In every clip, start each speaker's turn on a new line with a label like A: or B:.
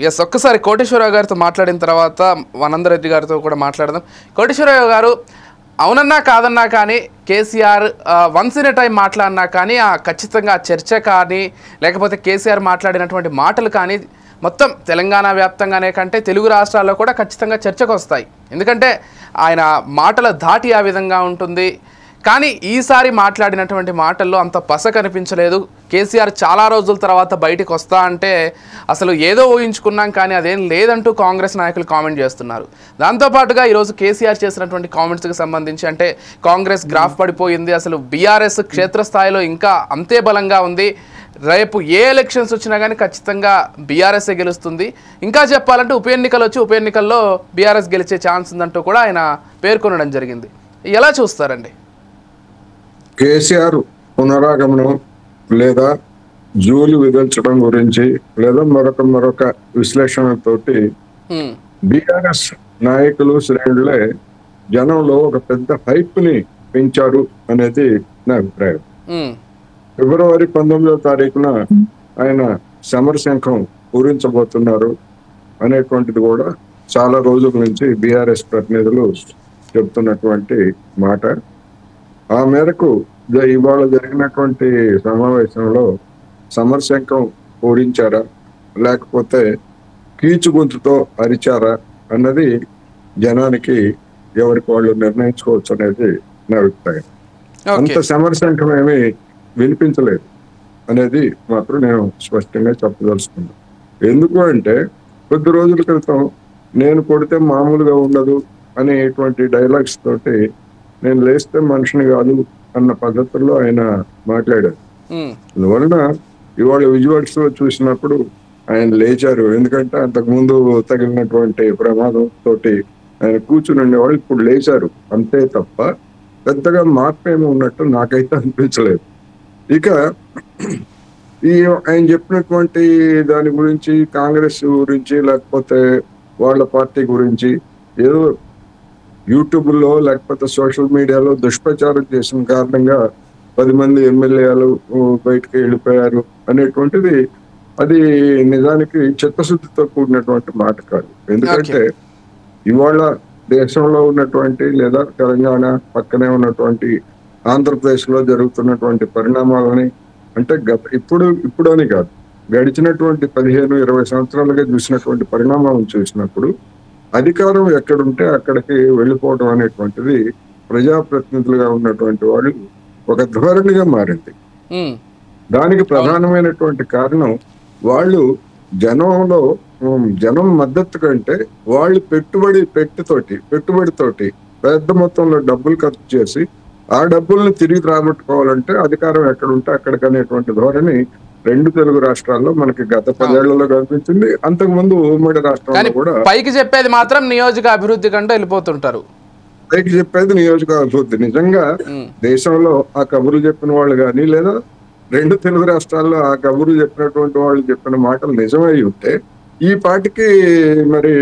A: Yes ఒక్కసారి కోటేశ్వరరావు గారితో మాట్లాడిన తర్వాత వనందర్ రెడ్డి గారితో కూడా మాట్లాడదాం. కోటేశ్వరరావు గారు, అవునన్నా కాదన్నా కానీ KCR once in a time మాట్లాడినా కానీ ఖచ్చితంగా చర్చ కానీ లేకపోతే కేసీఆర్ మాట్లాడినటువంటి మాటలు కానీ మొత్తం తెలంగాణ వ్యాప్తంగానే కంటే తెలుగు రాష్ట్రాల్లో కూడా ఖచ్చితంగా చర్చకు వస్తాయి. ఎందుకంటే ఆయన మాటల ధాటి ఆ విధంగా ఉంటుంది. కానీ ఈసారి మాట్లాడినటువంటి మాటల్లో అంత పస కనిపించలేదు. కేసీఆర్ చాలా రోజుల తర్వాత బయటికి వస్తా అంటే అసలు ఏదో ఊహించుకున్నాం కానీ అదేం లేదంటూ కాంగ్రెస్ నాయకులు కామెంట్ చేస్తున్నారు. దాంతోపాటుగా ఈరోజు కేసీఆర్ చేసినటువంటి కామెంట్స్కి సంబంధించి అంటే కాంగ్రెస్ గ్రాఫ్ పడిపోయింది, అసలు బీఆర్ఎస్ క్షేత్రస్థాయిలో ఇంకా అంతే బలంగా ఉంది, రేపు ఏ ఎలక్షన్స్ వచ్చినా కానీ ఖచ్చితంగా బీఆర్ఎస్ఏ గెలుస్తుంది, ఇంకా చెప్పాలంటే ఉప ఎన్నికలు వచ్చి ఉప ఎన్నికల్లో బీఆర్ఎస్ గెలిచే ఛాన్స్ ఉందంటూ కూడా ఆయన పేర్కొనడం జరిగింది. ఎలా చూస్తారండి?
B: కేసీఆర్ పునరాగమనం లేదా జూలు విధించడం గురించి లేదా మరొక విశ్లేషణతోటి బీఆర్ఎస్ నాయకులు శ్రేణులే జనంలో ఒక పెద్ద హైప్ ని పెంచారు అనేది నా అభిప్రాయం. ఫిబ్రవరి 19వ తారీఖున ఆయన సమరశంఖం పూరించబోతున్నారు అనేటువంటిది కూడా చాలా రోజుల నుంచి బీఆర్ఎస్ ప్రతినిధులు చెప్తున్నటువంటి మాట. ఆ మేరకు ఇవాళ జరిగినటువంటి సమావేశంలో సమరశంఖం పూరించారా లేకపోతే కీచు గొంతుతో అరిచారా అన్నది జనానికి ఎవరికి వాళ్ళు నిర్ణయించుకోవచ్చు అనేది నా అభిప్రాయం. అంత సమరశంఖం ఏమీ వినిపించలేదు అనేది మాత్రం నేను స్పష్టంగా చెప్పదలుచుకున్నాను. ఎందుకు అంటే కొద్ది రోజుల క్రితం నేను కొడితే మామూలుగా ఉండదు అనేటువంటి డైలాగ్స్ తోటి నేను లేస్తే మనిషిని కాదు అన్న పద్ధతుల్లో ఆయన మాట్లాడారు. అందువలన ఇవాళ విజువల్స్ లో చూసినప్పుడు ఆయన లేచారు. ఎందుకంటే అంతకుముందు తగిలినటువంటి ప్రమాదం తోటి ఆయన కూర్చుని ఉండేవాళ్ళు ఇప్పుడు లేచారు అంతే తప్ప పెద్దగా మార్పు ఏమి ఉన్నట్టు నాకైతే అనిపించలేదు. ఇక ఆయన చెప్పినటువంటి దాని గురించి కాంగ్రెస్ గురించి లేకపోతే వాళ్ళ పార్టీ గురించి ఏదో యూట్యూబ్లో లేకపోతే సోషల్ మీడియాలో దుష్ప్రచారం చేసిన కారణంగా 10 మంది ఎమ్మెల్యేలు బయటకు వెళ్ళిపోయారు అనేటువంటిది అది నిజానికి చిత్తశుద్ధితో కూడినటువంటి మాట కాదు. ఎందుకంటే ఇవాళ దేశంలో ఉన్నటువంటి లేదా తెలంగాణ పక్కనే ఉన్నటువంటి ఆంధ్రప్రదేశ్ లో జరుగుతున్నటువంటి పరిణామాలని అంటే ఇప్పుడు అని కాదు, గడిచినటువంటి 15-20 సంవత్సరాలుగా చూసినటువంటి పరిణామాలను చూసినప్పుడు అధికారం ఎక్కడుంటే అక్కడికి వెళ్ళిపోవడం అనేటువంటిది ప్రజాప్రతినిధులుగా ఉన్నటువంటి వాళ్ళు ఒక ధోరణిగా మారింది. దానికి ప్రధానమైనటువంటి కారణం వాళ్ళు జనం మద్దతు కంటే వాళ్ళు పెట్టుబడితోటి పెద్ద మొత్తంలో డబ్బులు ఖర్చు చేసి ఆ డబ్బుల్ని తిరిగి రాబట్టుకోవాలంటే అధికారం ఎక్కడుంటే అక్కడికి అనేటువంటి ధోరణి 2 తెలుగు రాష్ట్రాల్లో మనకి గత 10 ఏళ్లలో కనిపించింది. అంతకు ముందు ఉమ్మడి రాష్ట్రాల్లో కూడా
A: పైకి చెప్పేది మాత్రం నియోజక అభివృద్ధి కంటే వెళ్ళిపోతుంటారు.
B: పైకి చెప్పేది నియోజక అభివృద్ధి. నిజంగా దేశంలో ఆ కబుర్లు చెప్పిన వాళ్ళు కానీ లేదా 2 తెలుగు రాష్ట్రాల్లో ఆ కబుర్లు చెప్పినటువంటి వాళ్ళు చెప్పిన మాటలు నిజమై ఉంటే ఈ పాటికి మరి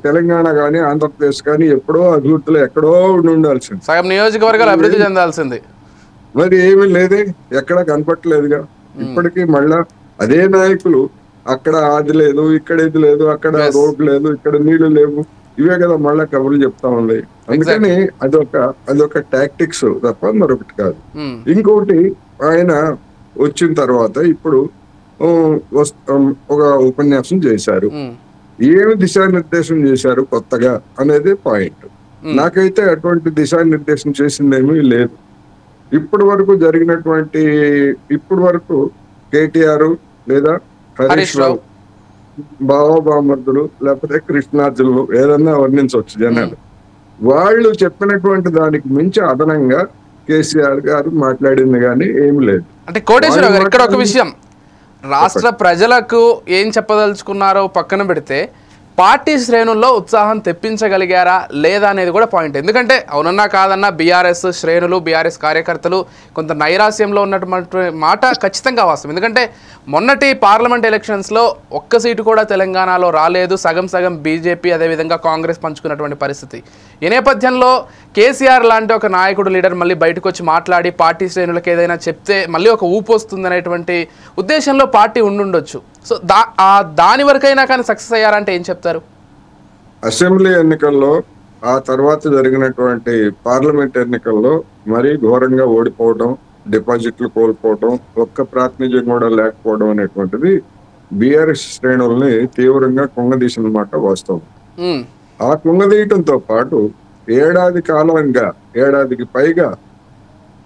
B: తెలంగాణ కానీ ఆంధ్రప్రదేశ్ కానీ ఎప్పుడో అభివృద్ధిలో ఎక్కడో ఉండాల్సింది,
A: సగం నియోజకవర్గాలు అభివృద్ధి చెందాల్సింది.
B: మరి ఏమీ లేదే, ఎక్కడా కనపట్టలేదుగా. ఇప్పటికీ మళ్ళా అదే నాయకులు అక్కడ అది లేదు, ఇక్కడ ఇది లేదు, అక్కడ రోడ్ లేదు, ఇక్కడ నీళ్లు లేవు, ఇవే కదా మళ్ళా కబుర్లు చెప్తా ఉన్నాయి. అందుకని అదొక టాక్టిక్స్ తప్ప మరొకటి కాదు. ఇంకోటి ఆయన వచ్చిన తర్వాత ఇప్పుడు ఒక ఉపన్యాసం చేశారు. ఏమి దిశానిర్దేశం చేశారు కొత్తగా అనేది పాయింట్. నాకైతే అటువంటి దిశానిర్దేశం చేసిందేమీ లేదు. ఇప్పటి వరకు కేటీఆర్ లేదా హరీష్ రావు బావబామర్దులు లేకపోతే కృష్ణార్జునులు ఏదన్నా వర్ణించవచ్చు జనాలు. వాళ్ళు చెప్పినటువంటి దానికి మించి అదనంగా కేసీఆర్ గారు మాట్లాడింది కానీ ఏమి లేదు.
A: అంటే కోటేశ్వరరావు గారు ఇక్కడ ఒక విషయం, రాష్ట్ర ప్రజలకు ఏం చెప్పదలుచుకున్నారో పక్కన పెడితే పార్టీ శ్రేణుల్లో ఉత్సాహం తెప్పించగలిగారా లేదా అనేది కూడా పాయింట్. ఎందుకంటే అవునన్నా కాదన్నా బీఆర్ఎస్ శ్రేణులు బీఆర్ఎస్ కార్యకర్తలు కొంత నైరాశ్యంలో ఉన్నటువంటి మాట ఖచ్చితంగా వాస్తవం. ఎందుకంటే మొన్నటి పార్లమెంట్ ఎలక్షన్స్లో ఒక్క సీటు కూడా తెలంగాణలో రాలేదు, సగం బీజేపీ అదేవిధంగా కాంగ్రెస్ పంచుకున్నటువంటి పరిస్థితి. ఈ నేపథ్యంలో కేసీఆర్ లాంటి ఒక నాయకుడు లీడర్ మళ్ళీ బయటకు వచ్చి మాట్లాడి పార్టీ శ్రేణులకు ఏదైనా చెప్తే మళ్ళీ ఒక ఊపు వస్తుందనేటువంటి ఉద్దేశంలో పార్టీ ఉండుండొచ్చు. సో దాని వరకైనా కానీ సక్సెస్ అయ్యారంటే ఏం చెప్తారు?
B: అసెంబ్లీ ఎన్నికల్లో ఆ తర్వాత జరిగినటువంటి పార్లమెంట్ ఎన్నికల్లో మరీ ఘోరంగా ఓడిపోవడం, డిపాజిట్లు కోల్పోవడం, ఒక్క ప్రాతినిధ్యం కూడా లేకపోవడం అనేటువంటిది బీఆర్ఎస్ శ్రేణుల్ని తీవ్రంగా కుంగదీసినమాట వాస్తవం. ఆ కుంగదీయటంతో పాటు ఏడాదికి పైగా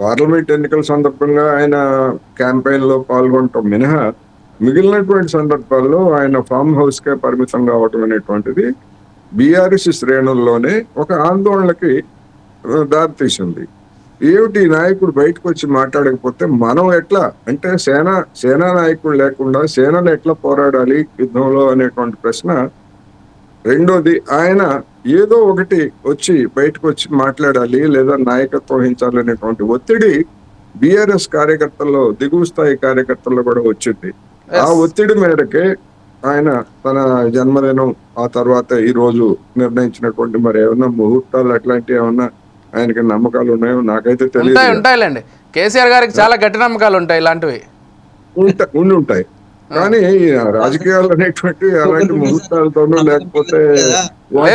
B: పార్లమెంట్ ఎన్నికల సందర్భంగా ఆయన క్యాంపెయిన్ లో పాల్గొనటం మినహా మిగిలినటువంటి సందర్భాల్లో ఆయన ఫామ్ హౌస్ కే పరిమితం కావటం అనేటువంటిది బీఆర్ఎస్ శ్రేణుల్లోనే ఒక ఆందోళనకి దారితీసింది. ఏమిటి నాయకుడు బయటకు వచ్చి మాట్లాడకపోతే మనం ఎట్లా అంటే సేనా నాయకుడు లేకుండా సేనలు ఎట్లా పోరాడాలి యుద్ధంలో అనేటువంటి ప్రశ్న. రెండోది ఆయన ఏదో ఒకటి వచ్చి బయటకు వచ్చి మాట్లాడాలి లేదా నాయకత్వం వహించాలి అనేటువంటి ఒత్తిడి బీఆర్ఎస్ కార్యకర్తల్లో, దిగువ స్థాయి కార్యకర్తల్లో కూడా వచ్చింది. ఆ ఒత్తిడి మేరకే ఆయన తన జన్మదినం ఆ తర్వాత ఈ రోజు నిర్ణయించినటువంటి మరి ఏమన్నా ముహూర్తాలు అట్లాంటివి ఏమన్నా ఆయనకి నమ్మకాలు ఉన్నాయో నాకైతే తెలియదు.
A: ఉంటాయిలేండి, కేసీఆర్ గారికి చాలా గట్టి నమ్మకాలు ఉంటాయి, ఇలాంటివి
B: ఉండి ఉంటాయి. కానీ రాజకీయాలు అనేటువంటి అలాంటి ముహూర్తాలతోనూ లేకపోతే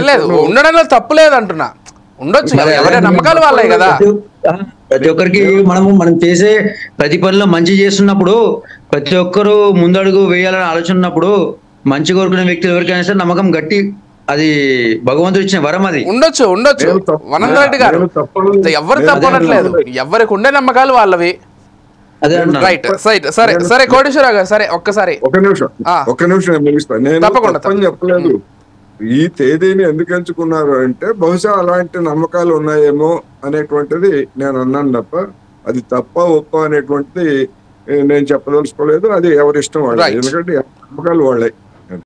A: లేదు ఉండడంలో తప్పు లేదు అంటున్నా, ఉండొచ్చు, ఎవరి నమ్మకాలు వాళ్ళే కదా.
C: ప్రతి ఒక్కరికి మనం చేసే ప్రతి పనిలో మంచి చేస్తున్నప్పుడు ప్రతి ఒక్కరు ముందడుగు వేయాలని ఆలోచన ఉన్నప్పుడు మంచి కోరుకునే వ్యక్తులు ఎవరికైనా సరే నమ్మకం గట్టి, అది భగవంతుడు ఇచ్చిన వరం. అది
A: ఉండొచ్చు వనందర్ రెడ్డి గారు ఎవరు తప్పనట్లేదు, ఎవరికి ఉండే నమ్మకాలు వాళ్ళవి. రైట్ సరే కోటేశ్వరరావు గారు, సరే ఒక్క నిమిషం
B: ముగిస్తాను. నేను తప్పని చెప్పలేదు. ఈ తేదీని ఎందుకు ఎంచుకున్నారు అంటే బహుశా అలాంటి నమ్మకాలు ఉన్నాయేమో అనేటువంటిది నేను అన్నాను తప్ప అది తప్ప ఒప్ప అనేటువంటిది నేను చెప్పదలుచుకోలేదు. అది ఎవరిష్టం వాళ్ళే, ఎందుకంటే నమ్మకాలు వాళ్ళే.